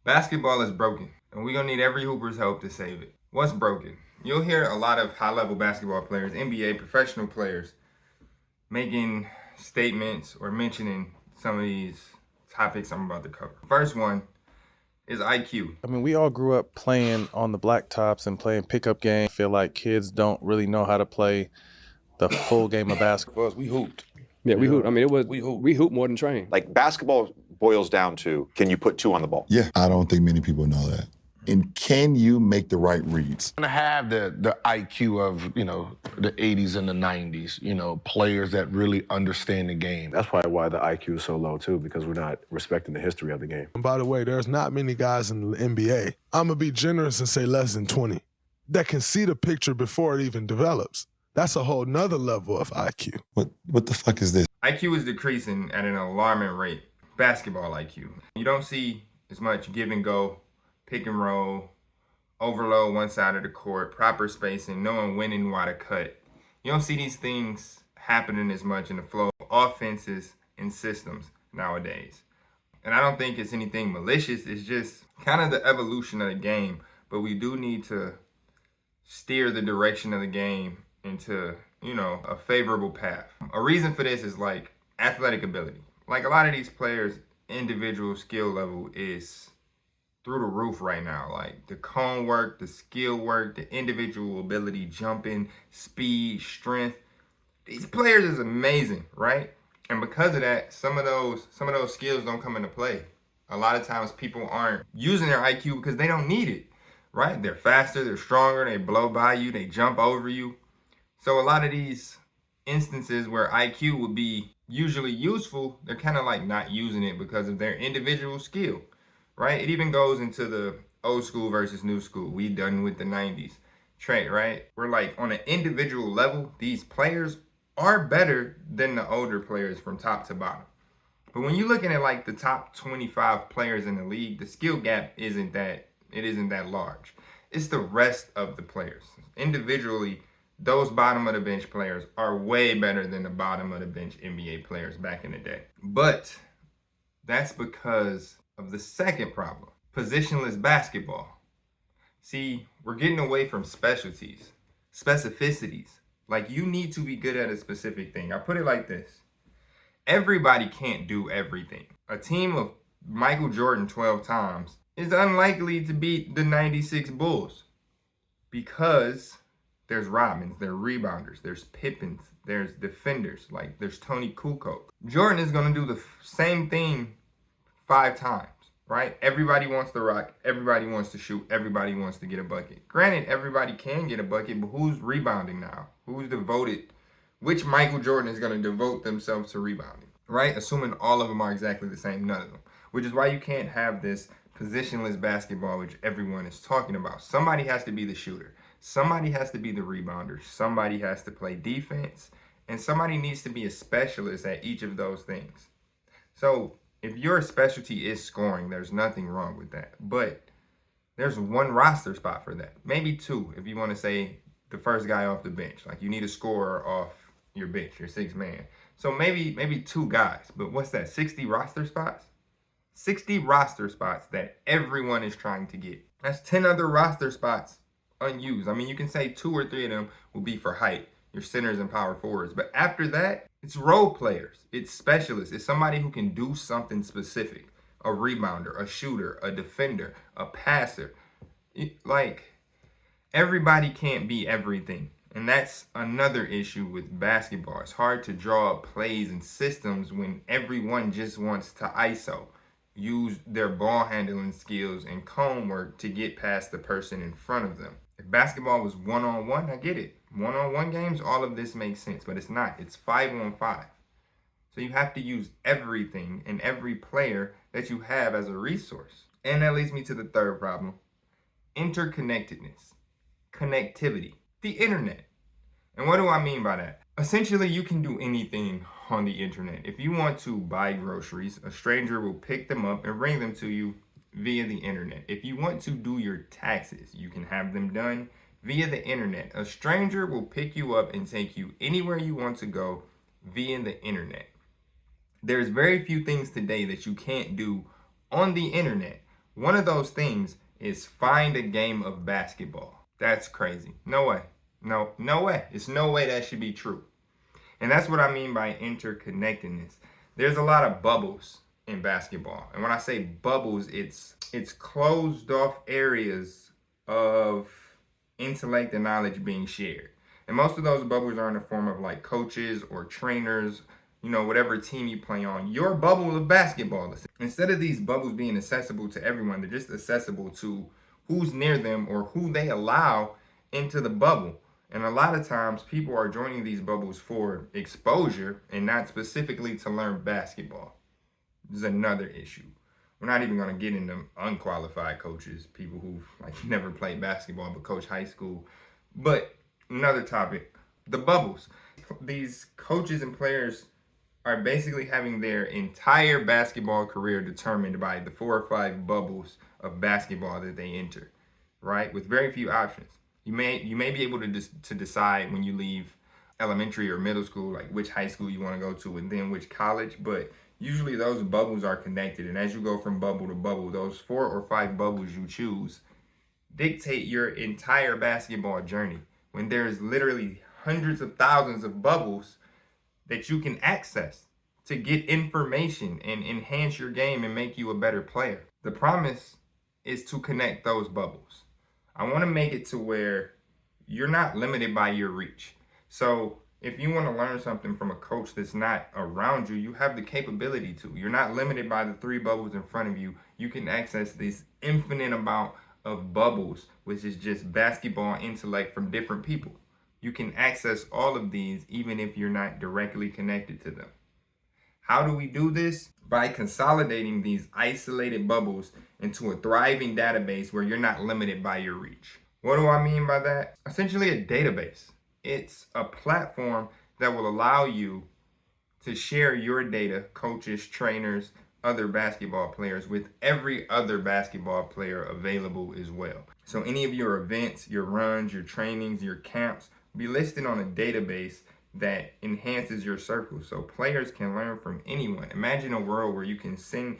Basketball is broken, and we're gonna need every hooper's help to save it. What's broken? You'll hear a lot of high-level basketball players, NBA professional players, making statements or mentioning some of these topics I'm about to cover. First one is IQ. I mean, we all grew up playing on the blacktops and playing pickup games. I feel like kids don't really know how to play the full game of basketball. For us, we hooped. Yeah, we hooped. I mean, we hooped more than trained. Like, basketball boils down to, can you put two on the ball? Yeah, I don't think many people know that. And can you make the right reads? To have the IQ of, the 80s and the 90s, players that really understand the game. That's probably why the IQ is so low, too, because we're not respecting the history of the game. And by the way, there's not many guys in the NBA, I'm going to be generous and say less than 20, that can see the picture before it even develops. That's a whole nother level of IQ. What the fuck is this? IQ is decreasing at an alarming rate. Basketball IQ. You don't see as much give and go, pick and roll, overload one side of the court, proper spacing, knowing when and why to cut. You don't see these things happening as much in the flow of offenses and systems nowadays. And I don't think it's anything malicious. It's just kind of the evolution of the game. But we do need to steer the direction of the game into, a favorable path. A reason for this is like athletic ability. Like a lot of these players, individual skill level is through the roof right now. Like the cone work, the skill work, the individual ability, jumping, speed, strength. These players is amazing, right? And because of that, some of those skills don't come into play. A lot of times people aren't using their IQ because they don't need it, right? They're faster, they're stronger, they blow by you, they jump over you. So a lot of these instances where IQ would be usually useful, they're kind of like not using it because of their individual skill, right? It even goes into the old school versus new school. We done with the 90s trait, right? We're like on an individual level, these players are better than the older players from top to bottom. But when you're looking at like the top 25 players in the league, the skill gap isn't that large. It's the rest of the players. Individually, those bottom of the bench players are way better than the bottom of the bench NBA players back in the day. But that's because of the second problem, positionless basketball. See, we're getting away from specialties, specificities. Like you need to be good at a specific thing. I put it like this. Everybody can't do everything. A team of Michael Jordan 12 times is unlikely to beat the 96 Bulls because there's Robbins, there's rebounders, there's Pippins, there's defenders, like there's Tony Kukoc. Jordan is going to do the same thing 5 times, right? Everybody wants to rock, everybody wants to shoot, everybody wants to get a bucket. Granted, everybody can get a bucket, but who's rebounding now? Who's devoted? Which Michael Jordan is going to devote themselves to rebounding, right? Assuming all of them are exactly the same, none of them. Which is why you can't have this positionless basketball, which everyone is talking about. Somebody has to be the shooter. Somebody has to be the rebounder. Somebody has to play defense. And somebody needs to be a specialist at each of those things. So if your specialty is scoring, there's nothing wrong with that. But there's one roster spot for that. Maybe 2 if you want to say the first guy off the bench. Like you need a scorer off your bench, your 6th man. So maybe 2 guys. But what's that, 60 roster spots? 60 roster spots that everyone is trying to get. That's 10 other roster spots unused. I mean, you can say 2 or 3 of them will be for height, your centers and power forwards. But after that, it's role players. It's specialists. It's somebody who can do something specific. A rebounder, a shooter, a defender, a passer. Like, everybody can't be everything. And that's another issue with basketball. It's hard to draw up plays and systems when everyone just wants to ISO. Use their ball handling skills and cone work to get past the person in front of them. If basketball was one-on-one, I get it. One-on-one games, all of this makes sense, but it's not. It's 5-on-5. So you have to use everything and every player that you have as a resource. And that leads me to the third problem. Interconnectedness. Connectivity. The internet. And what do I mean by that? Essentially, you can do anything on the internet. If you want to buy groceries, a stranger will pick them up and bring them to you via the internet. If you want to do your taxes, you can have them done via the internet. A stranger will pick you up and take you anywhere you want to go via the internet. There's very few things today that you can't do on the internet One of those things is find a game of basketball. That's crazy. No way. No way. It's no way that should be true. And that's what I mean by interconnectedness. There's a lot of bubbles in basketball. And when I say bubbles, it's closed off areas of intellect and knowledge being shared. And most of those bubbles are in the form of like coaches or trainers, whatever team you play on. Your bubble of basketball. Instead of these bubbles being accessible to everyone, they're just accessible to who's near them or who they allow into the bubble. And a lot of times people are joining these bubbles for exposure and not specifically to learn basketball. This is another issue. We're not even going to get into unqualified coaches, people who never played basketball but coach high school. But another topic, the bubbles. These coaches and players are basically having their entire basketball career determined by the 4 or 5 bubbles of basketball that they enter, right? With very few options. You may be able to decide when you leave elementary or middle school, like which high school you want to go to and then which college, but usually those bubbles are connected. And as you go from bubble to bubble, those 4 or 5 bubbles you choose dictate your entire basketball journey. When there's literally hundreds of thousands of bubbles that you can access to get information and enhance your game and make you a better player. The promise is to connect those bubbles. I want to make it to where you're not limited by your reach. So if you want to learn something from a coach that's not around you, you have the capability to. You're not limited by the 3 bubbles in front of you. You can access this infinite amount of bubbles, which is just basketball intellect from different people. You can access all of these even if you're not directly connected to them. How do we do this? By consolidating these isolated bubbles into a thriving database where you're not limited by your reach. What do I mean by that? Essentially a database. It's a platform that will allow you to share your data, coaches, trainers, other basketball players, with every other basketball player available as well. So any of your events, your runs, your trainings, your camps will be listed on a database that enhances your circle so players can learn from anyone. Imagine a world where you can send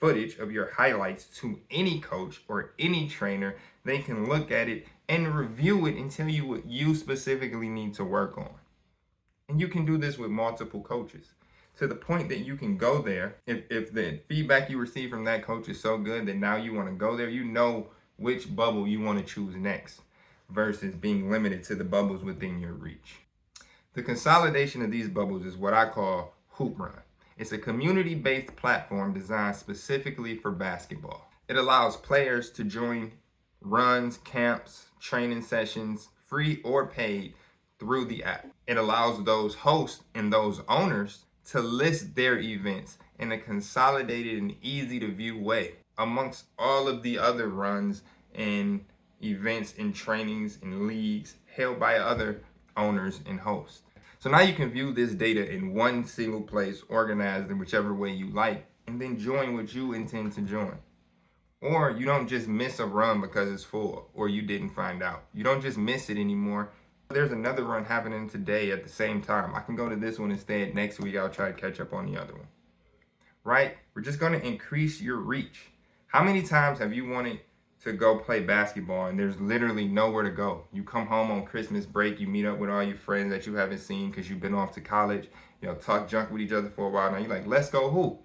footage of your highlights to any coach or any trainer. They can look at it and review it and tell you what you specifically need to work on. And you can do this with multiple coaches to the point that you can go there. If the feedback you receive from that coach is so good that now you want to go there, you know which bubble you want to choose next versus being limited to the bubbles within your reach. The consolidation of these bubbles is what I call HoopRun. It's a community-based platform designed specifically for basketball. It allows players to join runs, camps, training sessions, free or paid, through the app. It allows those hosts and those owners to list their events in a consolidated and easy to view way amongst all of the other runs and events and trainings and leagues held by other owners and hosts. So now you can view this data in one single place, organized in whichever way you like, and then join what you intend to join. Or you don't just miss a run because it's full or you didn't find out. You don't just miss it anymore. There's another run happening today at the same time. I can go to this one instead. Next week I'll try to catch up on the other one. Right? We're just going to increase your reach. How many times have you wanted to go play basketball and there's literally nowhere to go? You come home on Christmas break, you meet up with all your friends that you haven't seen because you've been off to college, talk junk with each other for a while. Now you're like, let's go hoop.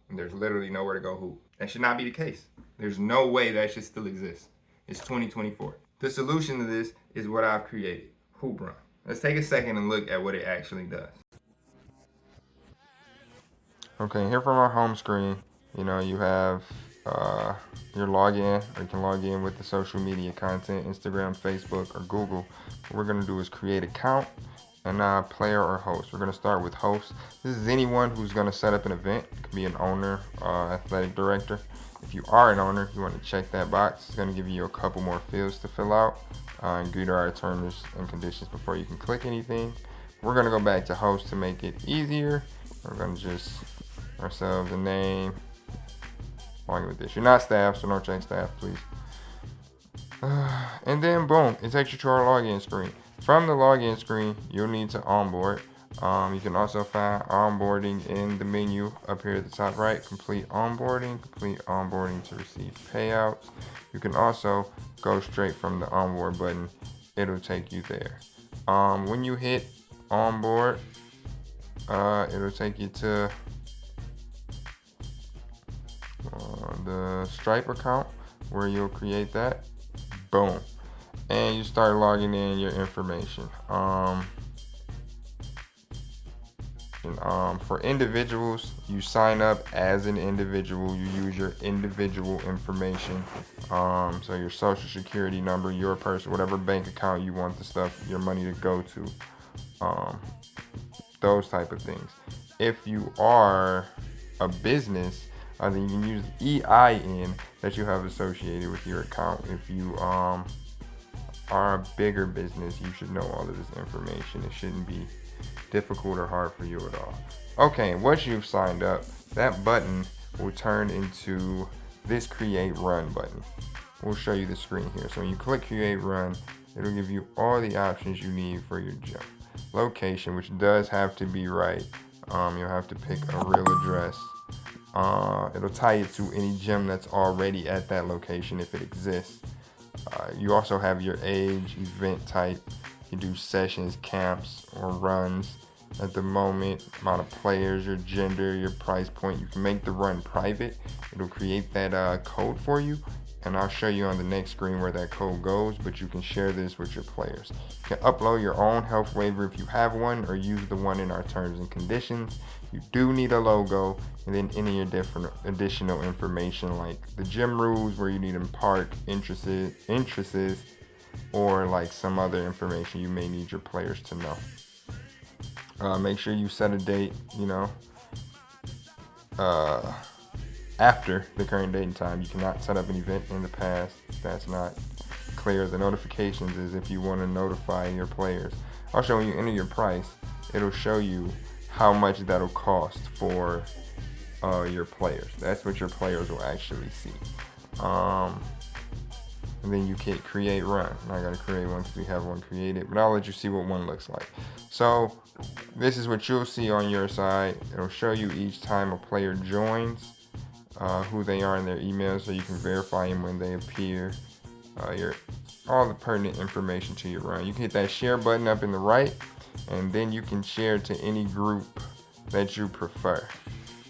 And there's literally nowhere to go hoop. That should not be the case. There's no way that should still exist. It's 2024. The solution to this is what I've created, HoopRun. Let's take a second and look at what it actually does. Okay, here from our home screen, you have your login, or you can log in with the social media content, Instagram, Facebook, or Google. What we're going to do is create an account and player or host. We're going to start with host. This is anyone who's going to set up an event. It could be an owner, athletic director. If you are an owner, you want to check that box. It's going to give you a couple more fields to fill out and agree to our terms and conditions before you can click anything. We're going to go back to host to make it easier. We're going to just ourselves a name. Along with this, you're not staff, so don't check staff, please. And then boom, it takes you to our login screen. From the login screen, you'll need to onboard. You can also find onboarding in the menu up here at the top right. Complete onboarding to receive payouts. You can also go straight from the onboard button. It'll take you there. When you hit onboard, it'll take you to the Stripe account where you'll create that. Boom. And you start logging in your information. For individuals, you sign up as an individual. You use your individual information, so your social security number, your person, whatever bank account you want the stuff, your money to go to, those type of things. If you are a business, then you can use EIN that you have associated with your account. If you are a bigger business, you should know all of this information. It shouldn't be difficult or hard for you at all. Okay, once you've signed up, that button will turn into this create run button. We'll show you the screen here. So when you click create run, it'll give you all the options you need for your gym. Location, which does have to be right. You'll have to pick a real address. It'll tie it to any gym that's already at that location if it exists. You also have your age, event type. You do sessions, camps, or runs. At the moment, amount of players, your gender, your price point. You can make the run private. It'll create that code for you, and I'll show you on the next screen where that code goes, but you can share this with your players. You can upload your own health waiver if you have one, or use the one in our terms and conditions. You do need a logo, and then any of your different additional information like the gym rules, where you need them park, interests, or like some other information you may need your players to know. Make sure you set a date, after the current date and time. You cannot set up an event in the past. That's not clear. The notifications is if you want to notify your players. Also, when you enter your price, it'll show you how much that'll cost for your players. That's what your players will actually see. And then you can create run. I gotta create one because we have one created, but I'll let you see what one looks like. So this is what you'll see on your side. It'll show you each time a player joins, who they are in their email, so you can verify them when they appear. All the pertinent information to your run. You can hit that share button up in the right, and then you can share to any group that you prefer.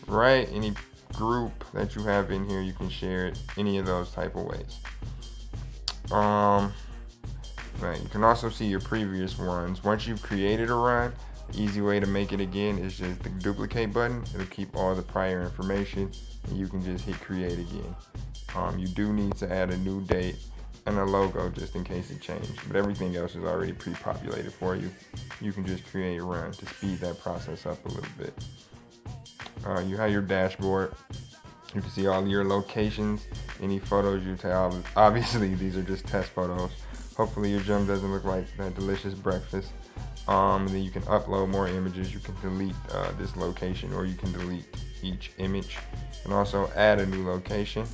Right? Any group that you have in here, you can share it any of those type of ways. Right, you can also see your previous runs. Once you've created a run, the easy way to make it again is just the duplicate button. It'll keep all the prior information, and you can just hit create again. You do need to add a new date and a logo just in case it changed, but everything else is already pre-populated for you. You can just create a run to speed that process up a little bit. You have your dashboard. You can see all your locations, any photos you take. Obviously, these are just test photos. Hopefully your gym doesn't look like that delicious breakfast. Then you can upload more images. You can delete this location, or you can delete each image. You can also add a new location.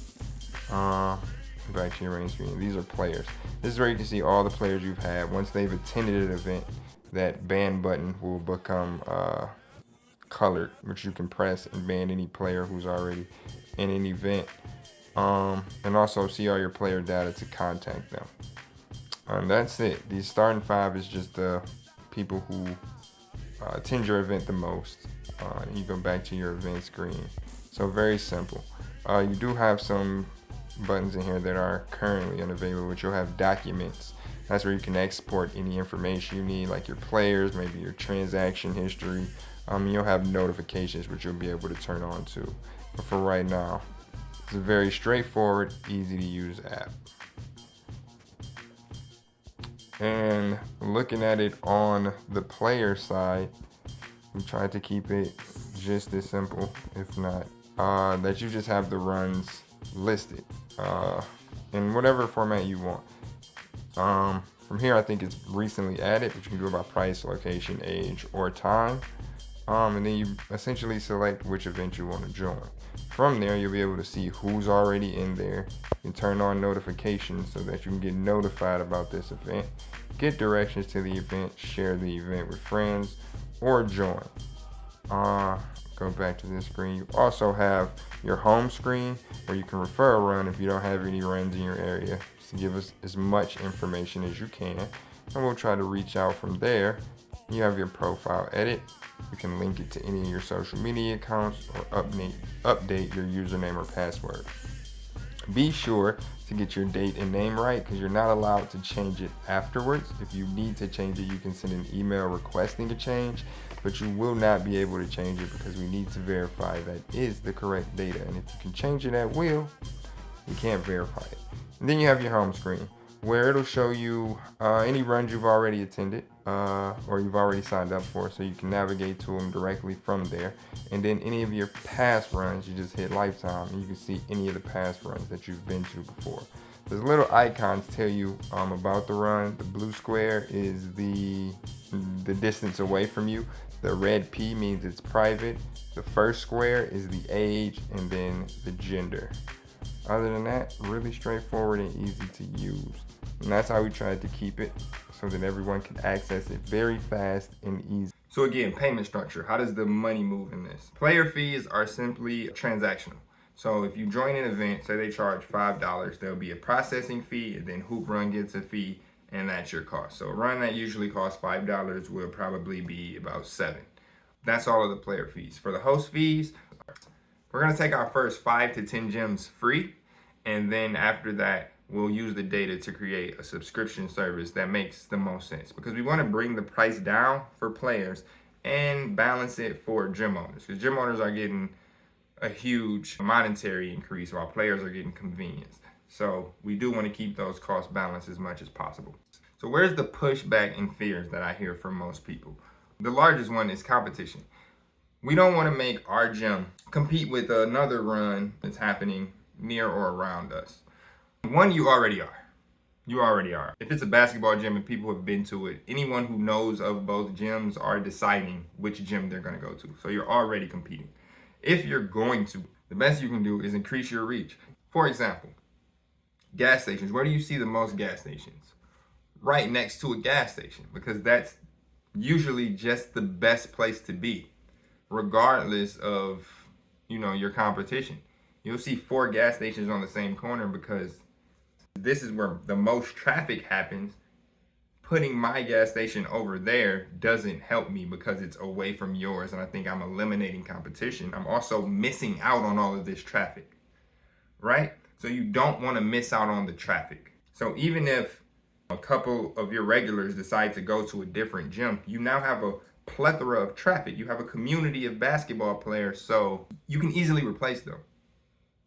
Back to your main screen. These are players. This is where you can see all the players you've had. Once they've attended an event, that ban button will become colored, which you can press and ban any player who's already in an event, and also see all your player data to contact them. That's it. The starting five is just the people who attend your event the most. You go back to your event screen. So very simple. You do have some buttons in here that are currently unavailable, which you'll have documents. That's where you can export any information you need, like your players, maybe your transaction history. You'll have notifications, which you'll be able to turn on to. But for right now, it's a very straightforward, easy to use app. And looking at it on the player side, we tried to keep it just as simple, if not, that you just have the runs listed in whatever format you want. From here, I think it's recently added, which you can do by price, location, age, or time. And then you essentially select which event you want to join. From there, you'll be able to see who's already in there. You can turn on notifications so that you can get notified about this event, get directions to the event, share the event with friends, or join. Go back to this screen. You also have your home screen where you can refer a run if you don't have any runs in your area. So give us as much information as you can, and we'll try to reach out from there. You have your profile edit. You can link it to any of your social media accounts or update your username or password. Be sure to get your date and name right, because you're not allowed to change it afterwards. If you need to change it, you can send an email requesting a change, but you will not be able to change it because we need to verify that is the correct data. And if you can change it at will, you can't verify it. And then you have your home screen where it'll show you any runs you've already attended or you've already signed up for, so you can navigate to them directly from there. And then any of your past runs, you just hit lifetime and you can see any of the past runs that you've been to before. Those little icons tell you about the run. The blue square is the distance away from you. The red P means it's private. The first square is the age, and then the gender. Other than that, really straightforward and easy to use. And that's how we tried to keep it, so that everyone can access it very fast and easy. So again, payment structure. How does the money move in this? Player fees are simply transactional. So if you join an event, say they charge $5, there'll be a processing fee, and then HoopRun gets a fee, and that's your cost. So a run that usually costs $5 will probably be about $7. That's all of the player fees. For the host fees, we're gonna take our first 5 to 10 gems free, and then after that, we'll use the data to create a subscription service that makes the most sense, because we want to bring the price down for players and balance it for gym owners, because gym owners are getting a huge monetary increase while players are getting convenience. So we do want to keep those costs balanced as much as possible. So where's the pushback and fears that I hear from most people? The largest one is competition. We don't want to make our gym compete with another run that's happening near or around us. One, you already are. You already are. If it's a basketball gym and people have been to it, anyone who knows of both gyms are deciding which gym they're going to go to. So you're already competing. If you're going to, the best you can do is increase your reach. For example, gas stations. Where do you see the most gas stations? Right next to a gas station, because that's usually just the best place to be, regardless of, your competition. You'll see 4 gas stations on the same corner because this is where the most traffic happens. Putting my gas station over there doesn't help me because it's away from yours, and I think I'm eliminating competition. I'm also missing out on all of this traffic, right? So you don't want to miss out on the traffic. So even if a couple of your regulars decide to go to a different gym, you now have a plethora of traffic. You have a community of basketball players, so you can easily replace them.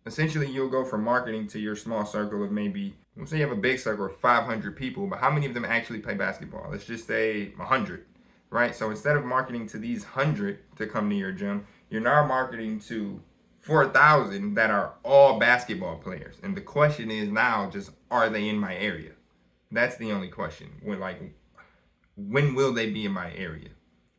Essentially, you'll go from marketing to your small circle of maybe, let's say you have a big circle of 500 people, but how many of them actually play basketball? Let's just say 100, right? So instead of marketing to these 100 to come to your gym, you're now marketing to 4,000 that are all basketball players. And the question is now just, are they in my area? That's the only question. When will they be in my area?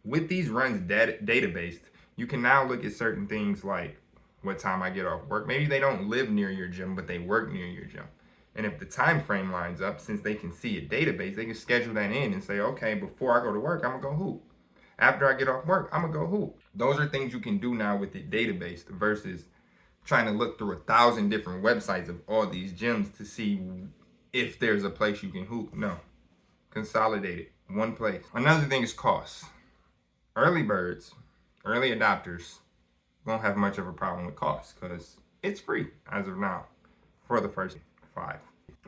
With these runs data-based, you can now look at certain things like what time I get off work. Maybe they don't live near your gym, but they work near your gym. And if the time frame lines up, since they can see a database, they can schedule that in and say, okay, before I go to work, I'm gonna go hoop. After I get off work, I'm gonna go hoop. Those are things you can do now with the database versus trying to look through 1,000 different websites of all these gyms to see if there's a place you can hoop. No, consolidate it, one place. Another thing is costs. Early birds, early adopters, won't have much of a problem with costs because it's free as of now for the first 5.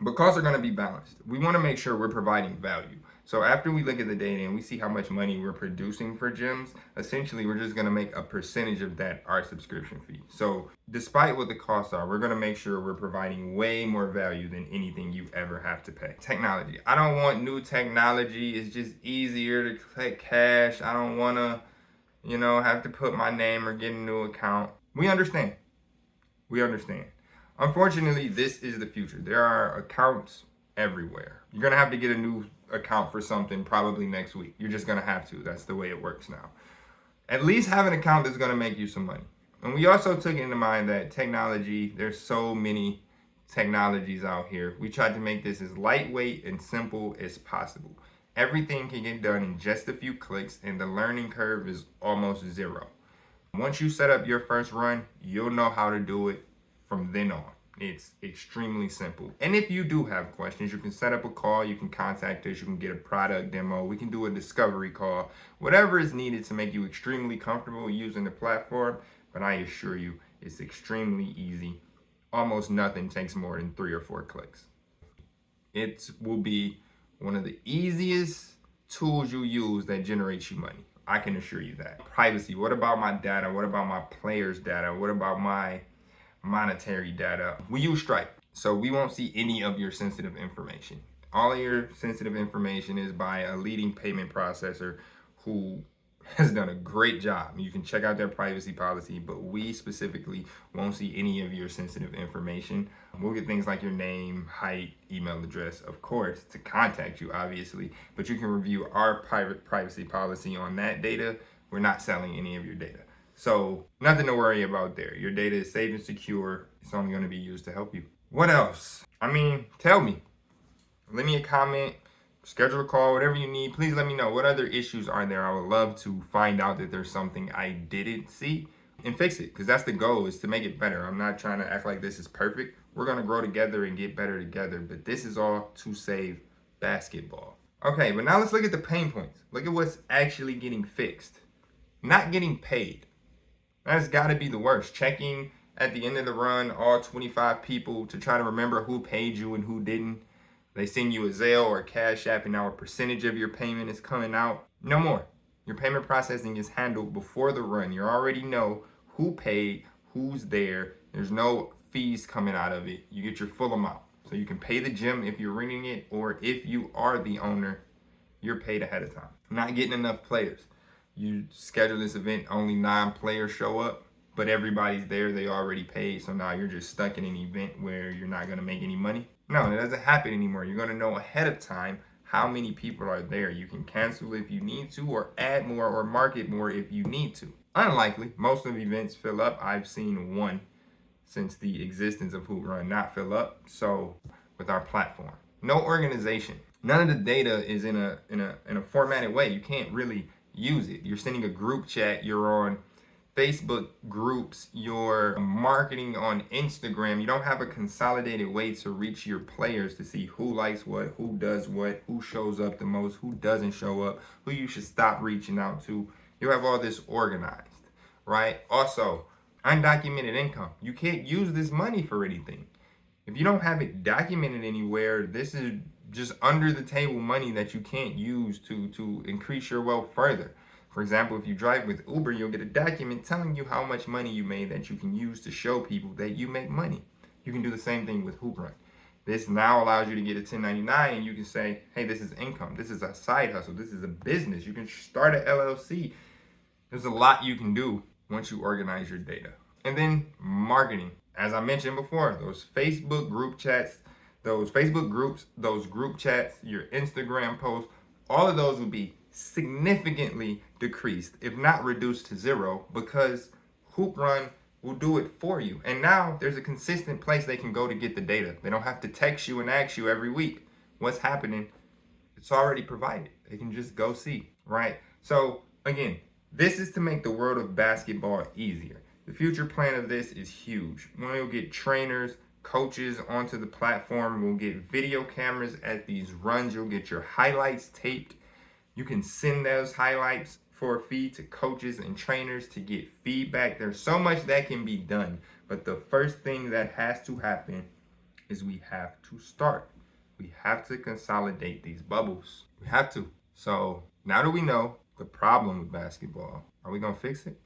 But costs are going to be balanced. We want to make sure we're providing value. So after we look at the data and we see how much money we're producing for gyms, essentially we're just going to make a percentage of that our subscription fee. So despite what the costs are, we're going to make sure we're providing way more value than anything you ever have to pay. Technology. I don't want new technology. It's just easier to take cash. I don't want to have to put my name or get a new account. We understand. Unfortunately, this is the future. There are accounts everywhere. You're gonna have to get a new account for something probably next week. You're just gonna have to. That's the way it works now. At least have an account that's gonna make you some money. And we also took into mind that technology, there's so many technologies out here. We tried to make this as lightweight and simple as possible. Everything can get done in just a few clicks, and the learning curve is almost zero. Once you set up your first run, you'll know how to do it from then on. It's extremely simple. And if you do have questions, you can set up a call, you can contact us, you can get a product demo, we can do a discovery call, whatever is needed to make you extremely comfortable using the platform. But I assure you, it's extremely easy. Almost nothing takes more than 3 or 4 clicks. It will be one of the easiest tools you use that generates you money. I can assure you that. Privacy, what about my data? What about my players' data? What about my monetary data? We use Stripe, so we won't see any of your sensitive information. All of your sensitive information is by a leading payment processor who has done a great job. You can check out their privacy policy, but we specifically won't see any of your sensitive information. We'll get things like your name, height, email address, of course, to contact you, obviously, but you can review our private privacy policy on that data. We're not selling any of your data. So nothing to worry about there. Your data is safe and secure. It's only going to be used to help you. What else? I mean, tell me. Leave me a comment, schedule a call, whatever you need. Please let me know what other issues are there. I would love to find out that there's something I didn't see and fix it, because that's the goal, is to make it better. I'm not trying to act like this is perfect. We're going to grow together and get better together, but this is all to save basketball. Okay, but now let's look at the pain points. Look at what's actually getting fixed. Not getting paid. That's got to be the worst. Checking at the end of the run all 25 people to try to remember who paid you and who didn't. They send you a Zelle or a Cash App, and now a percentage of your payment is coming out. No more. Your payment processing is handled before the run. You already know who paid, who's there. There's no fees coming out of it. You get your full amount. So you can pay the gym if you're renting it, or if you are the owner, you're paid ahead of time. Not getting enough players. You schedule this event, only 9 players show up, but everybody's there, they already paid, so now you're just stuck in an event where you're not gonna make any money. No, it doesn't happen anymore. You're gonna know ahead of time how many people are there. You can cancel if you need to, or add more, or market more if you need to. Unlikely, most of the events fill up. I've seen one since the existence of HoopRun not fill up, so with our platform. No organization. None of the data is in a formatted way. You can't really use it. You're sending a group chat, you're on Facebook groups, you're marketing on Instagram. You don't have a consolidated way to reach your players to see who likes what, who does what, who shows up the most, who doesn't show up, who you should stop reaching out to. You have all this organized, right? Also, undocumented income. You can't use this money for anything. If you don't have it documented anywhere, this is just under the table money that you can't use to increase your wealth further. For example, if you drive with Uber, you'll get a document telling you how much money you made that you can use to show people that you make money. You can do the same thing with HoopRun. This now allows you to get a 1099, and you can say, hey, this is income. This is a side hustle. This is a business. You can start an LLC. There's a lot you can do once you organize your data. And then marketing. As I mentioned before, those Facebook group chats, those Facebook groups, those group chats, your Instagram posts, all of those will be significantly decreased, if not reduced to zero, because HoopRun will do it for you. And now there's a consistent place they can go to get the data. They don't have to text you and ask you every week what's happening. It's already provided. They can just go see, right? So again, this is to make the world of basketball easier. The future plan of this is huge. We'll get trainers, coaches onto the platform. We'll get video cameras at these runs. You'll get your highlights taped. You can send those highlights for a fee to coaches and trainers to get feedback. There's so much that can be done. But the first thing that has to happen is we have to start. We have to consolidate these bubbles. We have to. So now that we know the problem with basketball, are we going to fix it?